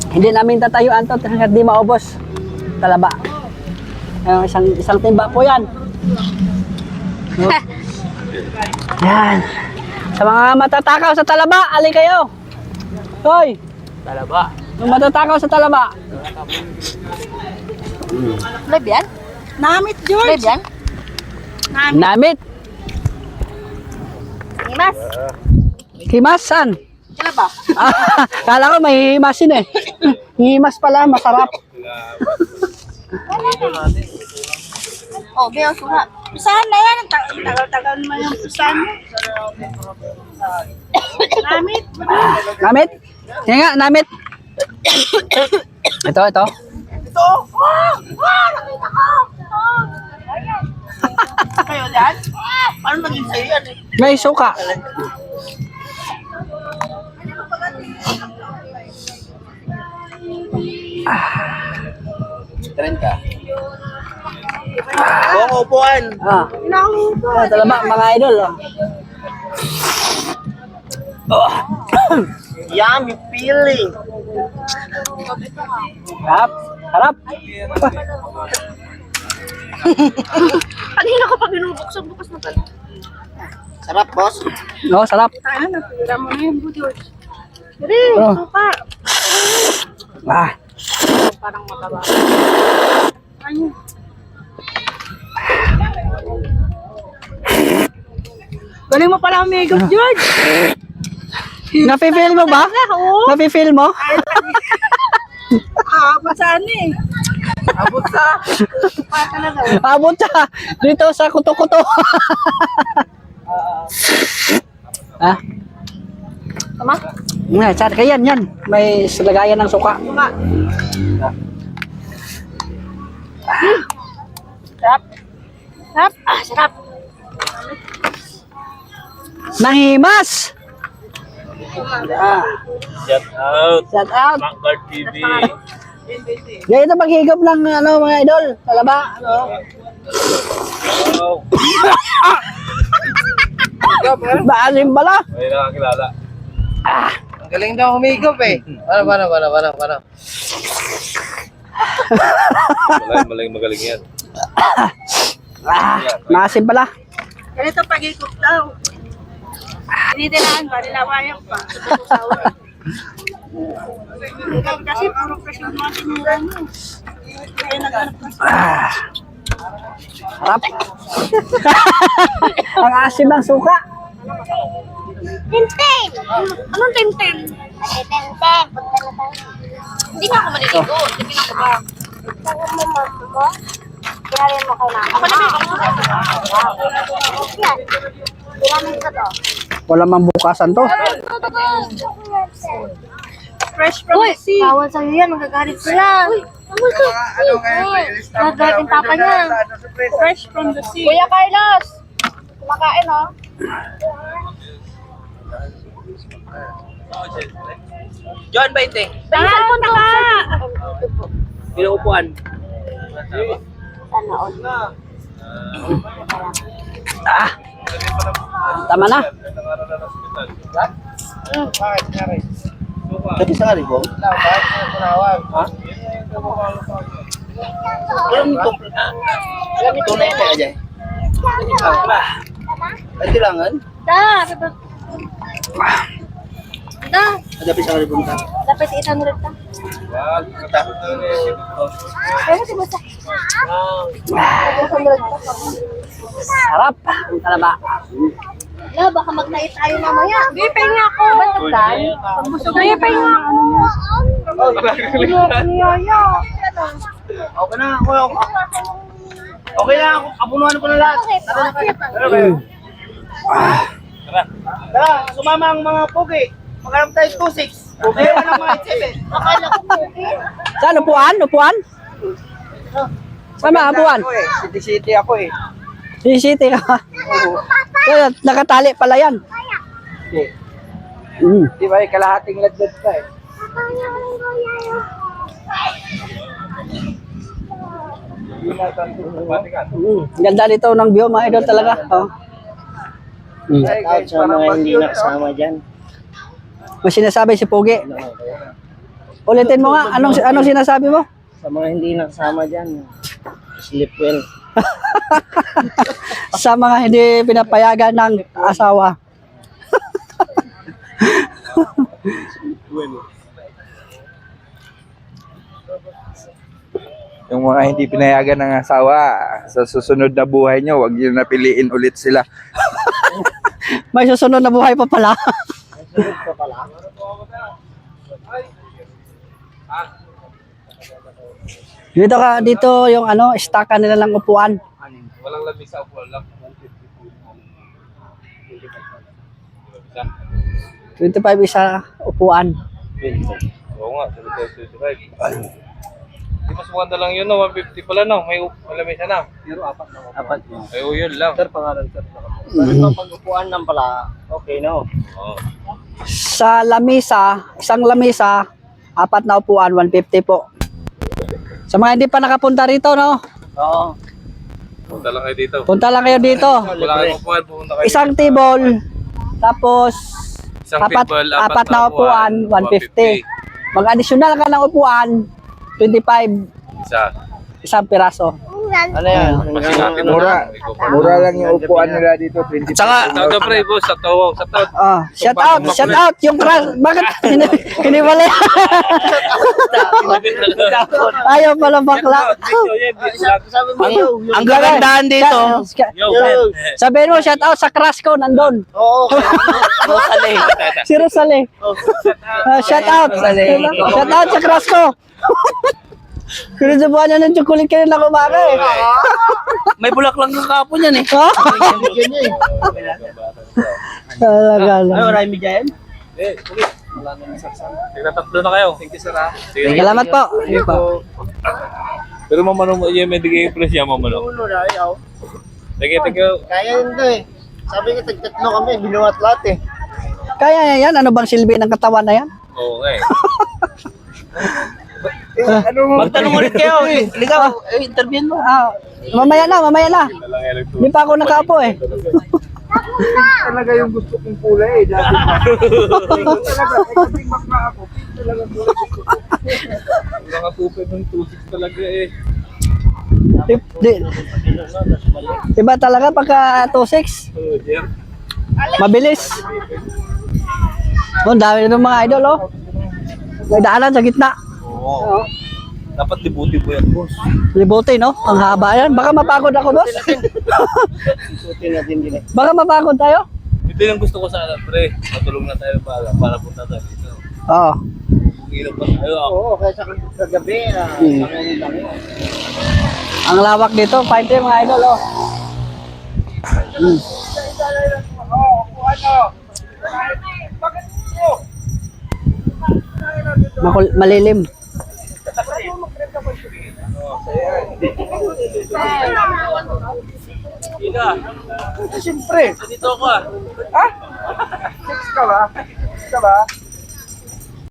Hindi namin tatayuan to hanggang di maubos. Talaba. Isang timba po yan. No? Yan. Sa mga matatakaw sa talaba, alin kayo. Hoy! Talaba. Yung matatakaw sa talaba. Live yan? Namit, George. Live yan? Namit. Imas? Himasan. Sila ba? Kala ko may himasin eh. Himas pala, masarap. Oh, Beo, suha. Pisahan na yan. Tagal-tagal naman yung pisahan mo. Namit. Namit? Yan nga, namit. Ito. Ito. Nakita ko. Kayo dyan? Paano naging sa'yo yan eh? May suka. Tren ka. Buong upuan. Talaba, mga idol. Yummy feeling. Harap. Harap. Kanina ko pa binubuksan bukas na pala. Sarap, boss. No, sarap. Ano? Tira mo na yung buti. Dali, Oh. suka. Ah. Parang mataba. Ayun. Galing mo pala umigop, George. Nafe-feel mo ba? Oo. Nafe-feel mo? Abot saan eh. Abot sa. Pa talaga. Abot sa dito sa kuto-kuto. Ah? Tama? Nga, tsaka yan. May lagayan ng suka. Suka. Sarap. Sarap? Ah, sarap. Nanghimas! Ah, Shout out. shout out. Mangkard TV. Ganito paghigop ng mga idol. Talaba. Oh. Baalim pala. May nakakilala. Ang galing daw humigop eh. Para. Maling magaling yan. Maasim pala. Ganito pag-ikot daw. Dinidilaan ba? Nilawayan pa. Kasi puro presyon mga tinuran mo. Kaya nag-arap na Harap. Ang asim ng suka. Tintin! Anong tintin? Tintin. Hindi na ako maliligo. Hindi na ako ba? Kinarin mo kay mama. Ako na may yan. Kinarin ko to. Wala mang bukasan to. fresh from the sea. Bawal sa'yo yan. Magagalit sila. Uy, bawal to. Magagalit yung papa niya. Fresh from the sea. Kuya Carlos! Kumakain, oh. John, 20. Bayan mo na ka! Pinaupuan. Sana all. Ah. Tama na. Kasi sa kari po? Ha? Ito na ito aja. Ay, kailangan? Da! Da! Adapi sa kari po ka. Dapat 800 ka. Pero si Basta. 800 ka. Sarap. Ang talaba. La, baka mag-night tayo mamaya. Gipay nga ako. Baliktad? Gipay nga ako. Niyaya. Okay na ako. Okay na ako. Apunuan ko na lahat. Tara, sumama ang mga pogi. Maghanap tayo 2-6. Okay na mga 7. Akala ko okay. Saan? Upuan? Upuan? Sama, upuan. City ako eh. City ka. Kaya nakatali pala yan. Okay. Di ba kalahating ladlad ka eh. Ganda nito ng view mga idol talaga. Oh. Shout out sa mga hindi nakasama dyan. May sinasabi si Pogi. Ulitin mo nga, anong sinasabi mo? Sa mga hindi nakasama dyan, sleep well. Sa mga hindi pinapayagan ng asawa. Yung mga hindi pinayagan ng asawa, sa susunod na buhay nyo, huwag nyo napiliin ulit sila. May susunod na buhay pa pala. Dito yung stockan nila ng upuan. Walang lamig sa upuan lang. 25 isa upuan. Oo nga, 25. Di mas maganda lang yun, no? 150 pala, no? May lamesa na. Apat mo. Ay, yun lang. Sir, pangalan sir. Pero pag-upuan lang pala, okay no? Oo. Sa lamisa, isang lamisa, 4 na upuan, 150 po. Sa mga hindi pa nakapunta rito, no? Oo. Punta lang kayo dito. Punta lang kayo dito. Wala kayong upuan, pupunta kayo. Isang table, tapos Isang apat, table, apat na upuan, 150. Mag-additional ka ng upuan, 25, Isa. isang piraso. Ano yan? Kasi natin Mura. Mura lang yung upuan nila dito, 20. Tsaka, Sa ito, pre, boss. Sa tawo. Sa tawo. shout out, yung crush, bakit hiniwalay? Ayaw pala bakla. Ang gagandahan dito. Sabihin mo, shout out sa crush ko, nandun. Oo. Rosale. Si Rosale. Shout out. Shout out sa crush ko. Sinusubuhan niya ng chocolate kayo na kumaka eh. May bulak lang kakapon yan eh. Talaga lang. Marami dyan? Eh, ulit. Tignan-tatlo na kayo. Thank you, sir, ha? Sige. Salamat po. Sige po. Pero mamano mo, yung may digay yung presyo, mamano. Ulo na ayaw. Thank you. Kaya yun to eh. Sabi ko, tagtatlo kami, binuhat lahat eh. Kaya yan, ano bang silbi ng katawan na yan? Oo, nga eh. Magtanong ulit kayo. Ligaw, interview mo. Mamaya na. Lalang electro. Hindi pa ako nakaupo eh. Talaga yung gusto kong kulay. Dati talaga, kasi makma ako. Talaga Mga tupid ng 2.6 talaga eh. Diba talaga pagka 2.6, Oh, dear. mabilis. Oh, dami ng mga idol oh. May daanan sa gitna. Oo. Dapat libuti mo yan, boss. Libuti no? Ang haba yan. Baka mapagod ako, boss. Sutin natin din eh. Baka mapagod tayo. Ito yung gusto ko sana, pre. Matulong na tayo para punta tayo dito. Oo. Hirap pa tayo. Oo, kaysa kagabi na. Ang lawak dito. Fight mga idol oh. Malilim. Ina, Siyempre. dito ako ah. Ha? 6 ka ba? 6 ka ba?